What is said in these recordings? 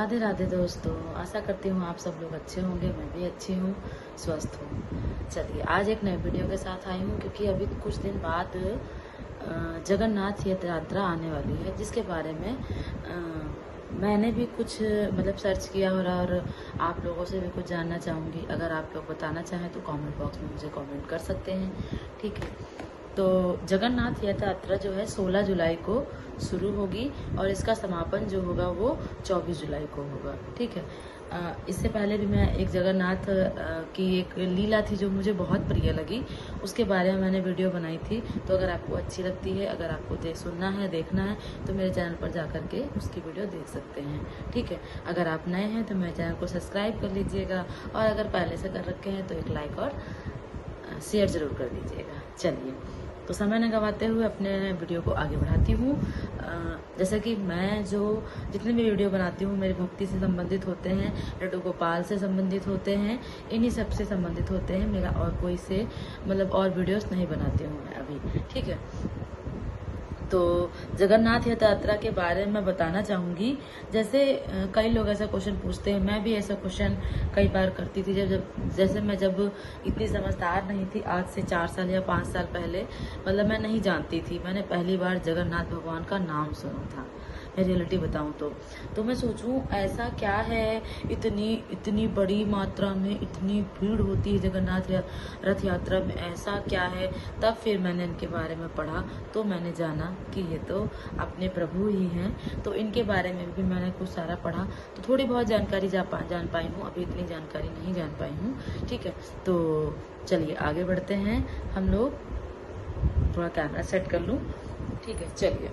राधे राधे दोस्तों, आशा करती हूँ आप सब लोग अच्छे होंगे। मैं भी अच्छी हूँ, स्वस्थ हूँ। चलिए आज एक नए वीडियो के साथ आई हूँ क्योंकि अभी कुछ दिन बाद जगन्नाथ यात्रा आने वाली है, जिसके बारे में मैंने भी कुछ सर्च किया और आप लोगों से भी कुछ जानना चाहूँगी। अगर आप लोग बताना चाहें तो कमेंट बॉक्स में मुझे कमेंट कर सकते हैं, ठीक है। तो जगन्नाथ यात्रा जो है 16 जुलाई को शुरू होगी और इसका समापन जो होगा वो 24 जुलाई को होगा, ठीक है। इससे पहले भी मैं एक जगन्नाथ की एक लीला थी जो मुझे बहुत प्रिय लगी, उसके बारे में मैंने वीडियो बनाई थी। तो अगर आपको अच्छी लगती है, अगर आपको सुनना है, देखना है, तो मेरे चैनल पर जा कर के उसकी वीडियो देख सकते हैं, ठीक है। अगर आप नए हैं तो मेरे चैनल को सब्सक्राइब कर लीजिएगा और अगर पहले से कर रखे हैं तो एक लाइक और शेयर ज़रूर कर दीजिएगा। चलिए, तो समय न गवाते हुए अपने वीडियो को आगे बढ़ाती हूँ। जैसे कि मैं जितने भी वीडियो बनाती हूँ मेरी भक्ति से संबंधित होते हैं, लड्डू गोपाल से संबंधित होते हैं, इन्हीं सब से संबंधित होते हैं। मेरा और कोई से और वीडियोस नहीं बनाती हूँ मैं अभी, ठीक है। तो जगन्नाथ यात्रा के बारे में बताना चाहूँगी। जैसे कई लोग ऐसा क्वेश्चन पूछते हैं, मैं भी ऐसा क्वेश्चन कई बार करती थी। जैसे मैं जब इतनी समझदार नहीं थी, आज से 4 साल या 5 साल पहले, मैं नहीं जानती थी। मैंने पहली बार जगन्नाथ भगवान का नाम सुना था। मैं रियलिटी बताऊं तो मैं सोचूं ऐसा क्या है, इतनी बड़ी मात्रा में इतनी भीड़ होती है जगन्नाथ रथ यात्रा में, ऐसा क्या है। तब फिर मैंने इनके बारे में पढ़ा तो मैंने जाना कि ये तो अपने प्रभु ही हैं। तो इनके बारे में भी मैंने कुछ सारा पढ़ा, तो थोड़ी बहुत जानकारी जान पाई हूँ। अभी इतनी जानकारी नहीं जान पाई हूँ, ठीक है। तो चलिए आगे बढ़ते हैं हम लोग। थोड़ा कैमरा सेट कर लूँ, ठीक है। चलिए,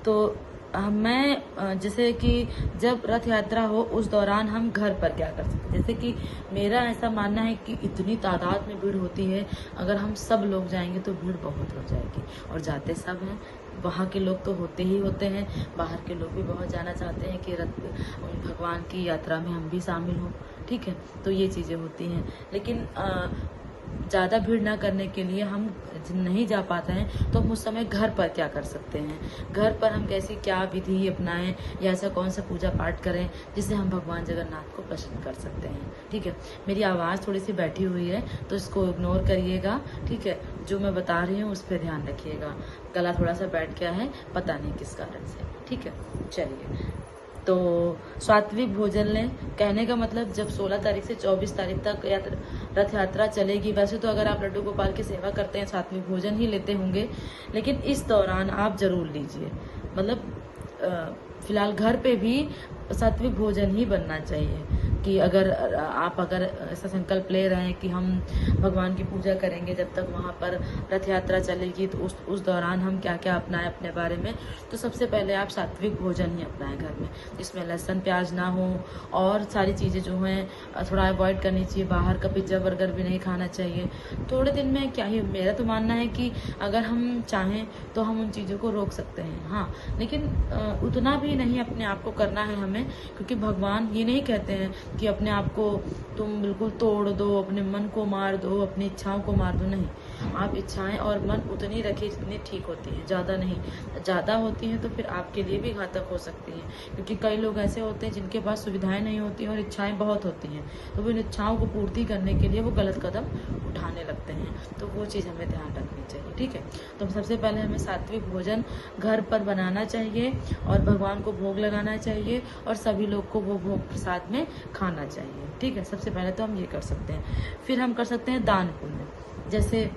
तो मैं जैसे कि जब रथ यात्रा हो उस दौरान हम घर पर क्या कर सकते हैं। जैसे कि मेरा ऐसा मानना है कि इतनी तादाद में भीड़ होती है, अगर हम सब लोग जाएंगे तो भीड़ बहुत हो जाएगी। और जाते सब हैं, वहाँ के लोग तो होते ही होते हैं, बाहर के लोग भी बहुत जाना चाहते हैं कि भगवान की यात्रा में हम भी शामिल हों, ठीक है। तो ये चीज़ें होती हैं, लेकिन ज़्यादा भीड़ ना करने के लिए हम नहीं जा पाते हैं तो हम उस समय घर पर क्या कर सकते हैं। घर पर हम कैसी क्या विधि अपनाएं या ऐसा कौन सा पूजा पाठ करें जिससे हम भगवान जगन्नाथ को प्रसन्न कर सकते हैं, ठीक है। मेरी आवाज़ थोड़ी सी बैठी हुई है तो इसको इग्नोर करिएगा, ठीक है। जो मैं बता रही हूँ उस पर ध्यान रखिएगा। गला थोड़ा सा बैठ गया है, पता नहीं किस कारण से, ठीक है। चलिए, तो सात्विक भोजन लें, कहने का मतलब जब 16 तारीख से 24 तारीख तक रथ यात्रा चलेगी। वैसे तो अगर आप लड्डू गोपाल की सेवा करते हैं सात्विक भोजन ही लेते होंगे, लेकिन इस दौरान आप जरूर लीजिए। फिलहाल घर पे भी सात्विक भोजन ही बनना चाहिए। कि अगर ऐसा संकल्प ले रहे हैं कि हम भगवान की पूजा करेंगे जब तक वहाँ पर रथ यात्रा चलेगी, तो उस दौरान हम क्या क्या अपनाएं अपने बारे में। तो सबसे पहले आप सात्विक भोजन ही अपनाएं घर में, जिसमें लहसुन प्याज ना हो और सारी चीज़ें जो हैं थोड़ा अवॉइड करनी चाहिए। बाहर का पिज्ज़ा बर्गर भी नहीं खाना चाहिए। थोड़े दिन में क्या ही, मेरा तो मानना है कि अगर हम चाहें तो हम उन चीज़ों को रोक सकते हैं, हाँ, लेकिन उतना भी नहीं अपने आप को करना है हमें। क्योंकि भगवान ये नहीं कहते हैं कि अपने आप को तुम बिल्कुल तोड़ दो, अपने मन को मार दो, अपनी इच्छाओं को मार दो। नहीं, आप इच्छाएं और मन उतनी रखिए जितनी ठीक होती है, ज़्यादा नहीं। ज़्यादा होती हैं तो फिर आपके लिए भी घातक हो सकती हैं, क्योंकि कई लोग ऐसे होते हैं जिनके पास सुविधाएं नहीं होती और इच्छाएं बहुत होती हैं, तो वो इन इच्छाओं को पूर्ति करने के लिए वो गलत कदम उठाने लगते हैं। तो वो चीज़ हमें ध्यान रखनी चाहिए, ठीक है। तो सबसे पहले हमें सात्विक भोजन घर पर बनाना चाहिए और भगवान को भोग लगाना चाहिए और सभी लोग को वो भोग प्रसाद में खाना चाहिए, ठीक है। सबसे पहले तो हम ये कर सकते हैं। फिर हम कर सकते हैं दान पुण्य, जैसे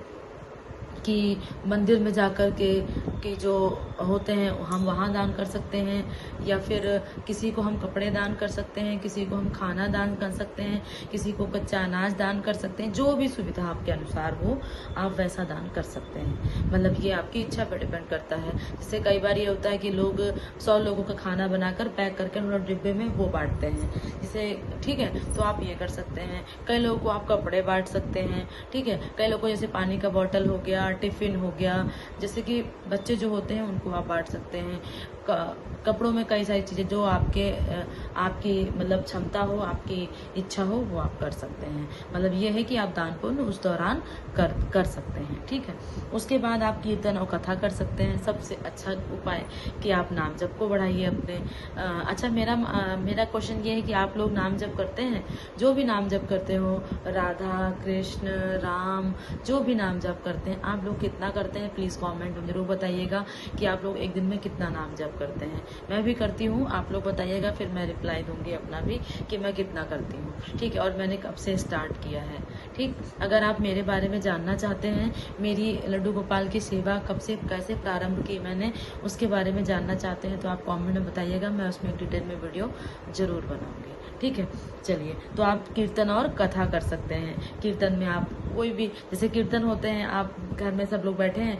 कि मंदिर में जाकर के जो होते हैं हम वहाँ दान कर सकते हैं, या फिर किसी को हम कपड़े दान कर सकते हैं, किसी को हम खाना दान कर सकते हैं, किसी को कच्चा अनाज दान कर सकते हैं। जो भी सुविधा आपके अनुसार हो आप वैसा दान कर सकते हैं। ये आपकी इच्छा पर डिपेंड करता है। जैसे कई बार ये होता है कि लोग 100 लोगों का खाना बनाकर पैक करके डिब्बे में वो बांटते हैं, जिसे, ठीक है, तो आप ये कर सकते हैं। कई लोगों को आप कपड़े बांट सकते हैं, ठीक है। कई लोगों को जैसे पानी का बॉटल हो गया, टिफिन हो गया, जैसे कि बच्चे जो होते हैं उनको आप बांट सकते हैं। कपड़ों में कई सारी चीज़ें जो आपकी मतलब क्षमता हो, आपकी इच्छा हो, वो आप कर सकते हैं। मतलब ये है कि आप दान पुण्य उस दौरान कर सकते हैं, ठीक है। उसके बाद आप कीर्तन और कथा कर सकते हैं। सबसे अच्छा उपाय कि आप नाम जप को बढ़ाइए अपने। अच्छा, मेरा क्वेश्चन ये है कि आप लोग नाम जप करते हैं? जो भी नाम जप करते हो, राधा कृष्ण राम, जो भी नाम जप करते हैं, आप लोग कितना करते हैं? प्लीज़ कमेंट में जरूर बताइएगा कि आप लोग एक दिन में कितना नाम जप करते हैं। मैं भी करती हूँ, आप लोग बताइएगा, फिर मैं रिप्लाई दूंगी अपना भी कि मैं कितना करती हूँ, ठीक है। और मैंने कब से स्टार्ट किया है, ठीक। अगर आप मेरे बारे में जानना चाहते हैं, मेरी लड्डू गोपाल की सेवा कब से कैसे प्रारंभ की मैंने, उसके बारे में जानना चाहते हैं तो आप कमेंट में बताइएगा, मैं उसमें डिटेल में वीडियो जरूर बनाऊंगी, ठीक है। चलिए, तो आप कीर्तन और कथा कर सकते हैं। कीर्तन में आप कोई भी, जैसे कीर्तन होते हैं, आप घर में सब लोग बैठे हैं,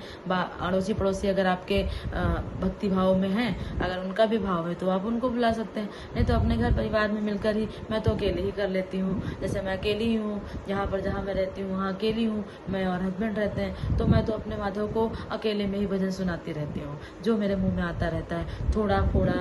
अड़ोसी पड़ोसी अगर आपके भक्ति भाव में हैं, अगर उनका भी भाव है तो आप उनको बुला सकते हैं। नहीं तो अपने घर परिवार में मिलकर ही, मैं तो अकेले ही कर लेती हूँ। जैसे मैं अकेली ही हूँ, जहाँ मैं रहती हूँ वहाँ अकेली हूँ, मैं और हस्बैंड रहते हैं, तो मैं तो अपने माधव को अकेले में ही भजन सुनाती रहती हूँ। जो मेरे मुँह में आता रहता है, थोड़ा फोड़ा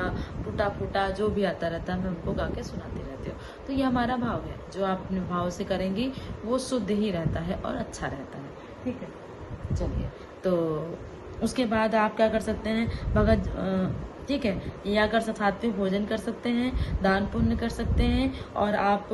टूटा फूटा जो भी आता रहता है, मैं उनको गा के सुनाती रहती हूँ। तो ये हमारा भाव है, जो आप अपने भाव से करेंगी वो शुद्ध ही रहता है और अच्छा रहता है, ठीक है। चलिए, तो उसके बाद आप क्या कर सकते हैं? भगत, ठीक है, या कर सात्विक भोजन कर सकते हैं, दान पुण्य कर सकते हैं, और आप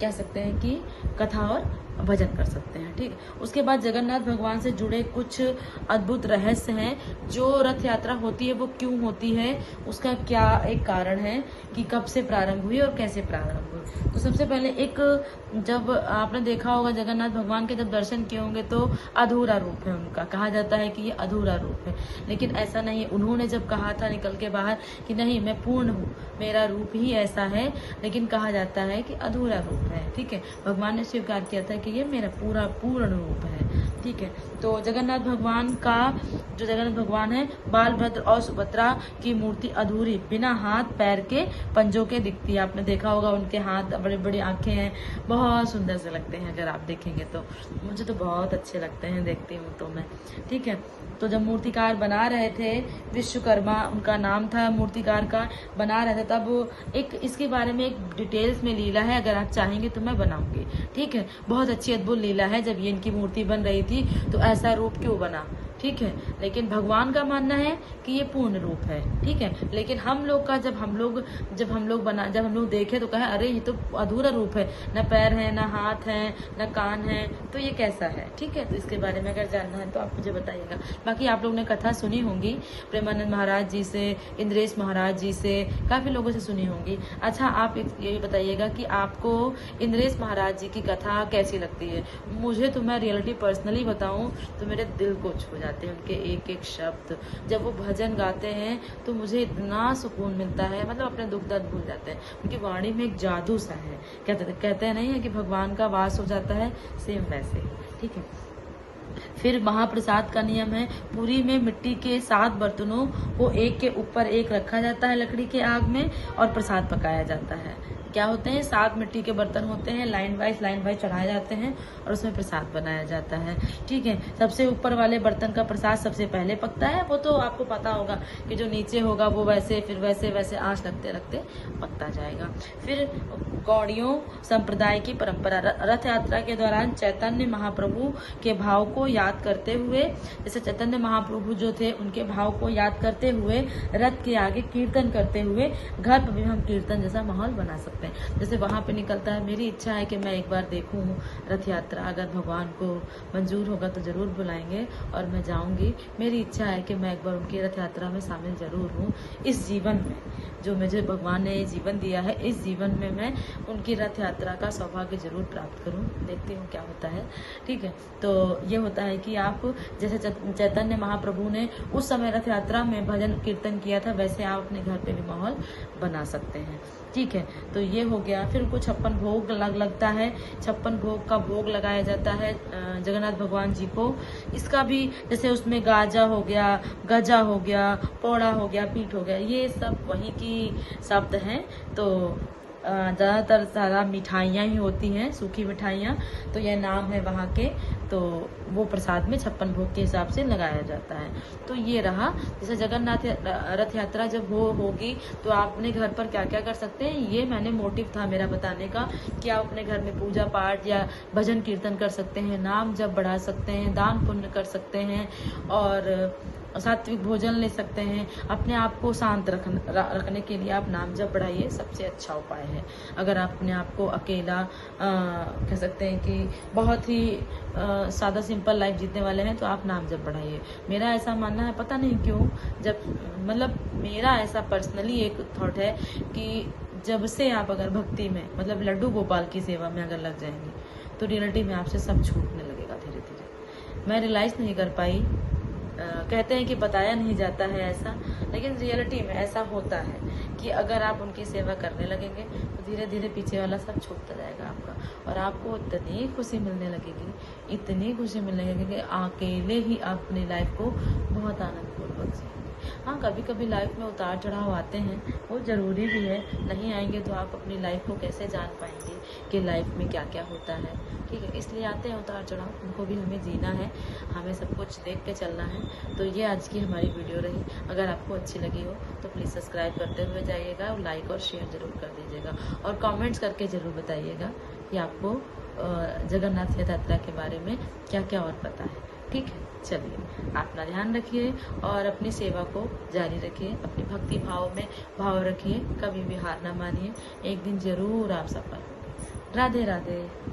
कह सकते हैं कि कथा और भजन कर सकते हैं, ठीक है। उसके बाद जगन्नाथ भगवान से जुड़े कुछ अद्भुत रहस्य हैं। जो रथ यात्रा होती है वो क्यों होती है, उसका क्या एक कारण है कि कब से प्रारंभ हुई और कैसे प्रारंभ हुई। तो सबसे पहले एक, जब आपने देखा होगा जगन्नाथ भगवान के जब दर्शन किए होंगे तो अधूरा रूप है उनका, कहा जाता है कि ये अधूरा रूप है, लेकिन ऐसा नहीं है। उन्होंने जब कहा था निकल के बाहर कि नहीं, मैं पूर्ण हूँ, मेरा रूप ही ऐसा है, लेकिन कहा जाता है कि अधूरा रूप है, ठीक है। भगवान ने स्वीकार किया था कि ये मेरा पूर्ण रूप है, ठीक है। तो जगन्नाथ भगवान का, जो जगन्नाथ भगवान है, बालभद्र और सुभद्रा की मूर्ति अधूरी, बिना हाथ पैर के, पंजों के दिखती है। आपने देखा होगा उनके हाथ, बड़ी बड़ी आंखें हैं, बहुत सुंदर से लगते हैं। अगर आप देखेंगे तो मुझे तो बहुत अच्छे लगते हैं, देखती हूँ तो मैं, ठीक है। तो जब मूर्तिकार बना रहे थे, विश्वकर्मा उनका नाम था मूर्तिकार का, बना रहे थे, तब एक इसके बारे में एक डिटेल्स में लीला है, अगर आप चाहेंगे तो मैं बनाऊंगी, ठीक है। बहुत अच्छी अद्भुत लीला है। जब ये इनकी मूर्ति बन रही थी तो ऐसा रूप क्यों बना, ठीक है। लेकिन भगवान का मानना है कि ये पूर्ण रूप है, ठीक है। लेकिन हम लोग का, जब हम लोग देखे तो कहे अरे ये तो अधूरा रूप है, न पैर है, न हाथ है, न कान है, तो ये कैसा है, ठीक है। तो इसके बारे में अगर जानना है तो आप मुझे बताइएगा। बाकी आप लोग ने कथा सुनी होंगी प्रेमानंद महाराज जी से, इंद्रेश महाराज जी से, काफी लोगों से सुनी होंगी। अच्छा, आप ये बताइएगा कि आपको इंद्रेश महाराज जी की कथा कैसी लगती है। मुझे तो, मैं रियलिटी पर्सनली बताऊं तो मेरे दिल को छू जाते हैं उनके एक एक शब्द। जब वो भजन गाते हैं तो मुझे इतना सुकून मिलता है, मतलब अपने दुख दर्द भूल जाते हैं। उनकी वाणी में एक जादू सा है, कहते हैं नहीं है कि भगवान का वास हो जाता है, सेम वैसे ही, ठीक है। फिर महाप्रसाद का नियम है, पूरी में मिट्टी के 7 बर्तनों को एक के ऊपर एक रखा जाता है लकड़ी के आग में, और प्रसाद पकाया जाता है। क्या होते हैं, 7 मिट्टी के बर्तन होते हैं, लाइन वाइज चढ़ाए जाते हैं और उसमें प्रसाद बनाया जाता है, ठीक है। सबसे ऊपर वाले बर्तन का प्रसाद सबसे पहले पकता है, वो तो आपको पता होगा कि जो नीचे होगा वो वैसे फिर वैसे आंच लगते लगते पकता जाएगा। फिर गौड़ियों संप्रदाय की परंपरा, रथ यात्रा के दौरान चैतन्य महाप्रभु के भाव को याद करते हुए, जैसे चैतन्य महाप्रभु जो थे उनके भाव को याद करते हुए रथ के आगे कीर्तन करते हुए घर पर भी हम कीर्तन जैसा माहौल बना सकते हैं। जैसे वहां पे निकलता है, मेरी इच्छा है कि मैं एक बार देखूं रथ यात्रा, अगर भगवान को मंजूर होगा तो जरूर बुलाएंगे और मैं जाऊंगी। मेरी इच्छा है कि मैं एक बार उनकी रथ यात्रा में शामिल जरूर हूँ। इस जीवन में जो मुझे भगवान ने जीवन दिया है, इस जीवन में मैं उनकी रथ यात्रा का सौभाग्य जरूर प्राप्त करूं। देखती हूँ क्या होता है, ठीक है। तो ये होता है कि आप, जैसे चैतन्य महाप्रभु ने उस समय रथ यात्रा में भजन कीर्तन किया था, वैसे आप अपने घर पे भी माहौल बना सकते हैं, ठीक है। तो ये हो गया। फिर उनको 56 भोग लगता है, 56 भोग का भोग लगाया जाता है जगन्नाथ भगवान जी को। इसका भी, जैसे उसमें गाजा हो गया, गजा हो गया, पौड़ा हो गया, पीठ हो गया, ये सब वही की शब्द हैं। तो ज़्यादातर सारा मिठाइयाँ ही होती हैं, सूखी मिठाइयाँ। तो यह नाम है वहाँ के, तो वो प्रसाद में 56 भोग के हिसाब से लगाया जाता है। तो ये रहा, जैसे जगन्नाथ रथ यात्रा जब होगी तो आप अपने घर पर क्या क्या कर सकते हैं, ये मैंने मोटिव था मेरा बताने का, कि आप अपने घर में पूजा पाठ या भजन कीर्तन कर सकते हैं, नाम जप बढ़ा सकते हैं, दान पुण्य कर सकते हैं, और सात्विक भोजन ले सकते हैं। अपने आप को शांत रखने के लिए आप नाम जप बढ़ाइए, सबसे अच्छा उपाय है। अगर आप अपने आप को अकेला कह सकते हैं कि बहुत ही सादा सिंपल लाइफ जीतने वाले हैं, तो आप नाम जप बढ़ाइए। मेरा ऐसा मानना है, पता नहीं क्यों, जब मतलब मेरा ऐसा पर्सनली एक थॉट है कि जब से आप अगर भक्ति में, मतलब लड्डू गोपाल की सेवा में अगर लग जाएंगे, तो रियलिटी में आपसे सब छूटने लगेगा धीरे धीरे। मैं रियलाइज़ नहीं कर पाई, कहते हैं कि बताया नहीं जाता है ऐसा, लेकिन रियलिटी में ऐसा होता है कि अगर आप उनकी सेवा करने लगेंगे तो धीरे धीरे पीछे वाला सब छूटता जाएगा आपका, और आपको इतनी खुशी मिलने लगेगी, इतनी खुशी मिलने लगेगी कि अकेले ही आप अपनी लाइफ को बहुत आनंदपूर्वक जिएंगे। हाँ, कभी कभी लाइफ में उतार चढ़ाव आते हैं, वो ज़रूरी भी है, नहीं आएंगे तो आप अपनी लाइफ को कैसे जान पाएंगे कि लाइफ में क्या क्या होता है। ठीक है, इसलिए आते हैं उतार चढ़ाव, उनको भी हमें जीना है, हमें सब कुछ देख के चलना है। तो ये आज की हमारी वीडियो रही। अगर आपको अच्छी लगी हो तो प्लीज़ सब्सक्राइब करते हुए जाइएगा, और लाइक और शेयर ज़रूर कर दीजिएगा, और कमेंट्स करके ज़रूर बताइएगा कि आपको जगन्नाथ यात्रा के बारे में क्या क्या और पता है। ठीक है, चलिए, अपना ध्यान रखिए और अपनी सेवा को जारी रखिए, अपनी भक्ति भाव में भाव रखिए, कभी भी हार ना मानिए, एक दिन ज़रूर आप सफल होंगे। राधे राधे।